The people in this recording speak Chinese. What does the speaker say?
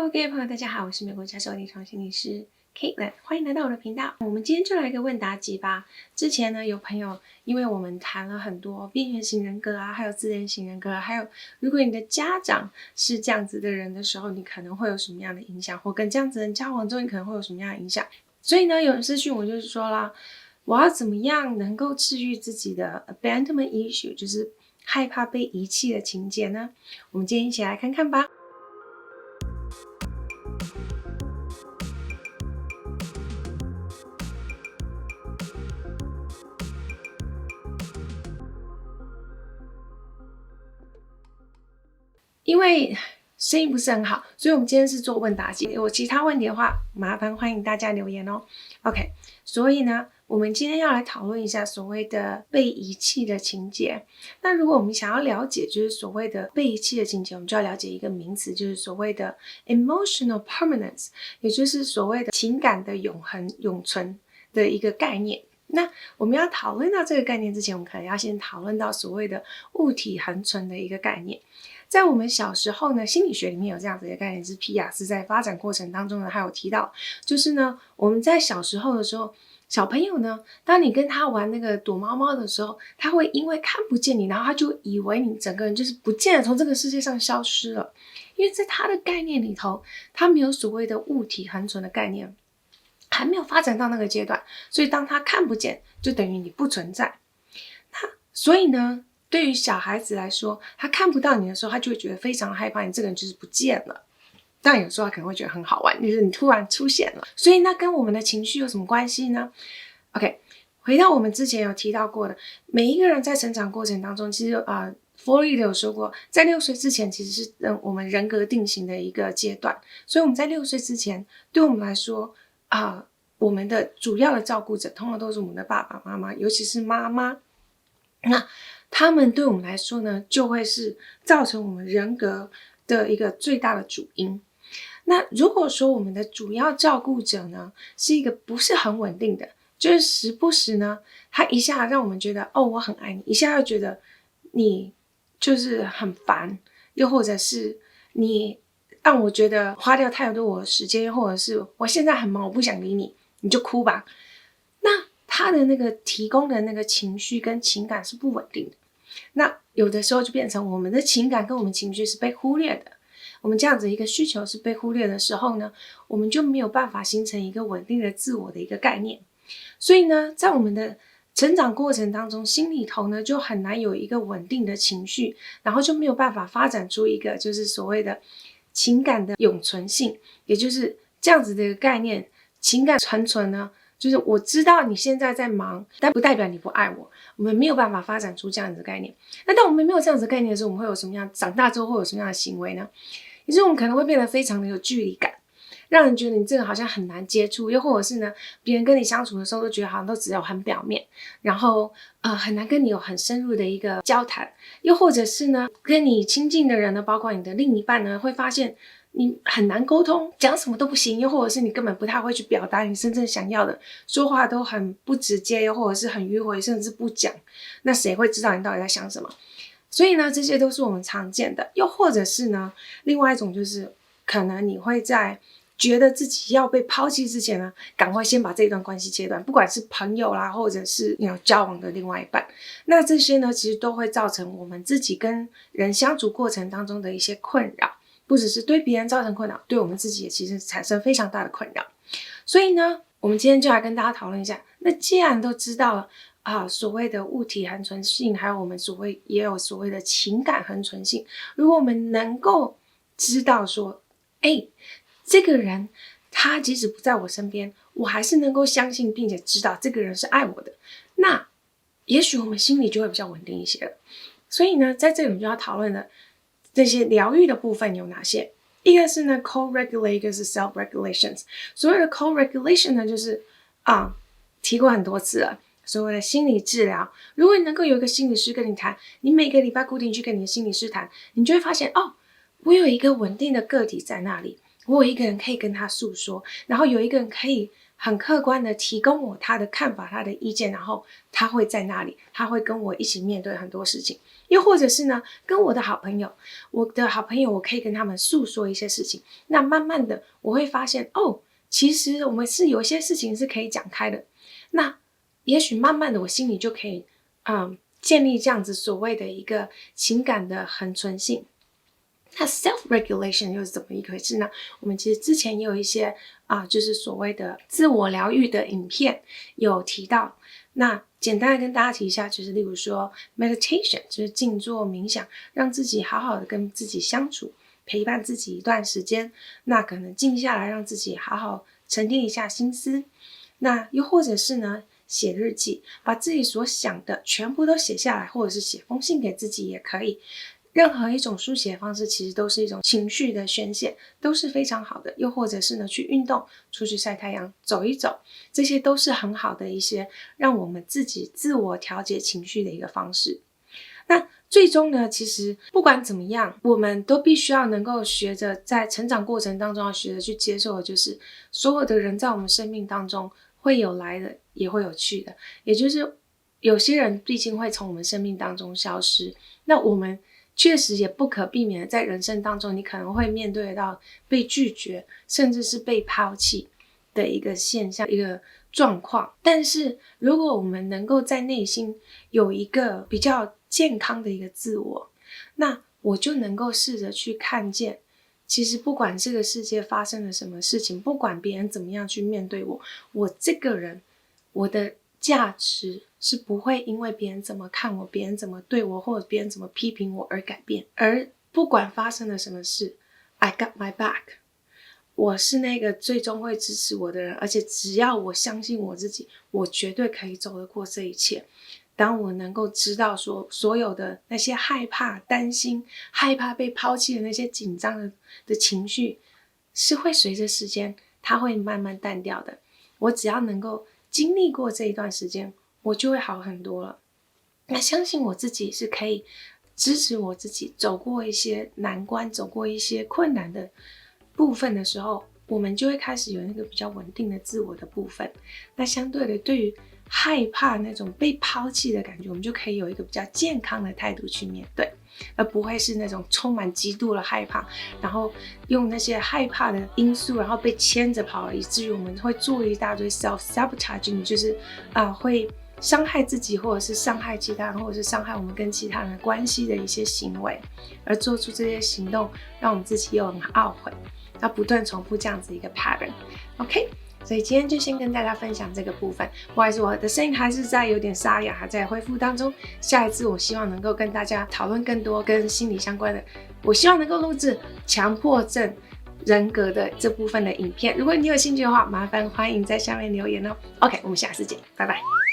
Hello， 各位朋友，大家好，我是美国加州临床心理师 Caitlin， 欢迎来到我的频道。我们今天就来一个问答集吧。之前呢，有朋友因为我们谈了很多边缘型人格啊，还有自恋型人格啊，还有如果你的家长是这样子的人的时候，你可能会有什么样的影响，或跟这样子的人交往之后，你可能会有什么样的影响。所以呢，有人私讯我就是说啦，我要怎么样能够治愈自己的 abandonment issue， 就是害怕被遗弃的情节呢？我们今天一起来看看吧。因为声音不是很好，所以我们今天是做问答集。有其他问题的话，麻烦欢迎大家留言哦。OK， 所以呢，我们今天要来讨论一下所谓的被遗弃的情节。那如果我们想要了解就是所谓的被遗弃的情节，我们就要了解一个名词，就是所谓的 emotional permanence， 也就是所谓的情感的永恒、永存的一个概念。那我们要讨论到这个概念之前，我们可能要先讨论到所谓的物体恒存的一个概念。在我们小时候呢，心理学里面有这样子的概念，是皮亚斯在发展过程当中呢，还有提到，就是呢，我们在小时候的时候，小朋友呢，当你跟他玩那个躲猫猫的时候，他会因为看不见你，然后他就以为你整个人就是不见了，从这个世界上消失了。因为在他的概念里头，他没有所谓的物体恒存的概念，还没有发展到那个阶段，所以当他看不见，就等于你不存在。那所以呢，对于小孩子来说，他看不到你的时候，他就会觉得非常害怕，你这个人就是不见了。但有时候他可能会觉得很好玩，就是你突然出现了。所以那跟我们的情绪有什么关系呢？ OK， 回到我们之前有提到过的，每一个人在成长过程当中，其实弗洛伊德有说过，在6岁之前其实是我们人格定型的一个阶段。所以我们在6岁之前，对我们来说我们的主要的照顾者通常都是我们的爸爸妈妈，尤其是妈妈。那他们对我们来说呢，就会是造成我们人格的一个最大的主因。那如果说我们的主要照顾者呢，是一个不是很稳定的，就是时不时呢，他一下让我们觉得我很爱你，一下又觉得你就是很烦，又或者是你让我觉得花掉太多我的时间，或者是我现在很忙，我不想理你，你就哭吧。那他的那个提供的那个情绪跟情感是不稳定的，那有的时候就变成我们的情感跟我们情绪是被忽略的。我们这样子一个需求是被忽略的时候呢，我们就没有办法形成一个稳定的自我的一个概念。所以呢，在我们的成长过程当中，心里头呢就很难有一个稳定的情绪，然后就没有办法发展出一个就是所谓的情感的永存性，也就是这样子的一个概念。情感恒存呢，就是我知道你现在在忙，但不代表你不爱我。我们没有办法发展出这样子的概念。那当我们没有这样子的概念的时候，我们会有什么样？长大之后会有什么样的行为呢？也就是我们可能会变得非常的有距离感，让人觉得你这个好像很难接触，又或者是呢，别人跟你相处的时候都觉得好像都只有很表面，然后很难跟你有很深入的一个交谈，又或者是呢，跟你亲近的人呢，包括你的另一半呢，会发现你很难沟通，讲什么都不行，又或者是你根本不太会去表达你真正想要的，说话都很不直接，又或者是很迂回，甚至不讲，那谁会知道你到底在想什么？所以呢，这些都是我们常见的。又或者是呢，另外一种就是可能你会在觉得自己要被抛弃之前呢，赶快先把这段关系切断，不管是朋友啦，或者是交往的另外一半。那这些呢，其实都会造成我们自己跟人相处过程当中的一些困扰，不只是对别人造成困扰，对我们自己也其实产生非常大的困扰。所以呢，我们今天就来跟大家讨论一下，那既然都知道了所谓的物体恒存性，还有我们也有所谓的情感恒存性，如果我们能够知道说这个人他即使不在我身边，我还是能够相信并且知道这个人是爱我的，那也许我们心里就会比较稳定一些了。所以呢，在这里我们就要讨论的这些疗愈的部分有哪些？一个是呢 co-regulate， 一个是 self-regulations。 所谓的 co-regulation 呢，就是提过很多次了，所谓的心理治疗。如果你能够有一个心理师跟你谈，你每个礼拜固定去跟你的心理师谈，你就会发现我有一个稳定的个体在那里，我有一个人可以跟他诉说，然后有一个人可以很客观的提供我他的看法，他的意见，然后他会在那里，他会跟我一起面对很多事情。又或者是呢，跟我的好朋友，我可以跟他们诉说一些事情，那慢慢的我会发现，哦，其实我们是有一些事情是可以讲开的，那也许慢慢的我心里就可以建立这样子所谓的一个情感的恒存性。那 self-regulation 又是怎么一回事呢？我们其实之前也有一些就是所谓的自我疗愈的影片有提到。那简单的跟大家提一下，就是例如说 meditation 就是静坐冥想，让自己好好的跟自己相处，陪伴自己一段时间，那可能静下来让自己好好沉淀一下心思。那又或者是呢，写日记，把自己所想的全部都写下来，或者是写封信给自己也可以。任何一种书写方式其实都是一种情绪的宣泄，都是非常好的。又或者是呢，去运动，出去晒太阳，走一走，这些都是很好的一些让我们自己自我调节情绪的一个方式。那最终呢，其实不管怎么样，我们都必须要能够学着在成长过程当中要学着去接受的，就是所有的人在我们生命当中会有来的，也会有去的，也就是有些人毕竟会从我们生命当中消失，那我们确实也不可避免的在人生当中你可能会面对到被拒绝甚至是被抛弃的一个现象，一个状况。但是如果我们能够在内心有一个比较健康的一个自我，那我就能够试着去看见，其实不管这个世界发生了什么事情，不管别人怎么样去面对我，我这个人，我的价值是不会因为别人怎么看我，别人怎么对我，或者别人怎么批评我而改变。而不管发生了什么事， I got my back， 我是那个最终会支持我的人，而且只要我相信我自己，我绝对可以走得过这一切。当我能够知道说所有的那些害怕、担心、害怕被抛弃的那些紧张的情绪是会随着时间它会慢慢淡掉的，我只要能够经历过这一段时间，我就会好很多了。那相信我自己是可以支持我自己走过一些难关，走过一些困难的部分的时候，我们就会开始有那个比较稳定的自我的部分。那相对的，对于害怕那种被抛弃的感觉，我们就可以有一个比较健康的态度去面对，而不会是那种充满极度的害怕，然后用那些害怕的因素然后被牵着跑，以至于我们会做一大堆 self-sabotage， 就是会伤害自己，或者是伤害其他人，或者是伤害我们跟其他人关系的一些行为，而做出这些行动让我们自己又很懊悔，要不断重复这样子一个 pattern。 OK，所以今天就先跟大家分享这个部分。不好意思，我的声音还是在有点沙哑，还在恢复当中。下一次我希望能够跟大家讨论更多跟心理相关的，我希望能够录制强迫症人格的这部分的影片。如果你有兴趣的话，麻烦欢迎在下面留言哦。OK， 我们下次见，拜拜。